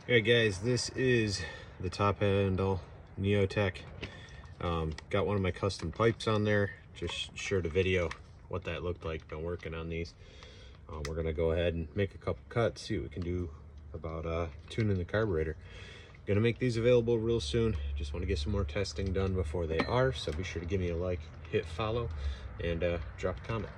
Alright guys, this is the top handle Neotech. Got one of my custom pipes on there. Just shared a video what that looked like. Been working on these. We're gonna go ahead and make a couple cuts, see what we can do about tuning the carburetor. Gonna make these available real soon. Just want to get some more testing done before they are, so be sure to give me a like, hit follow, and drop a comment.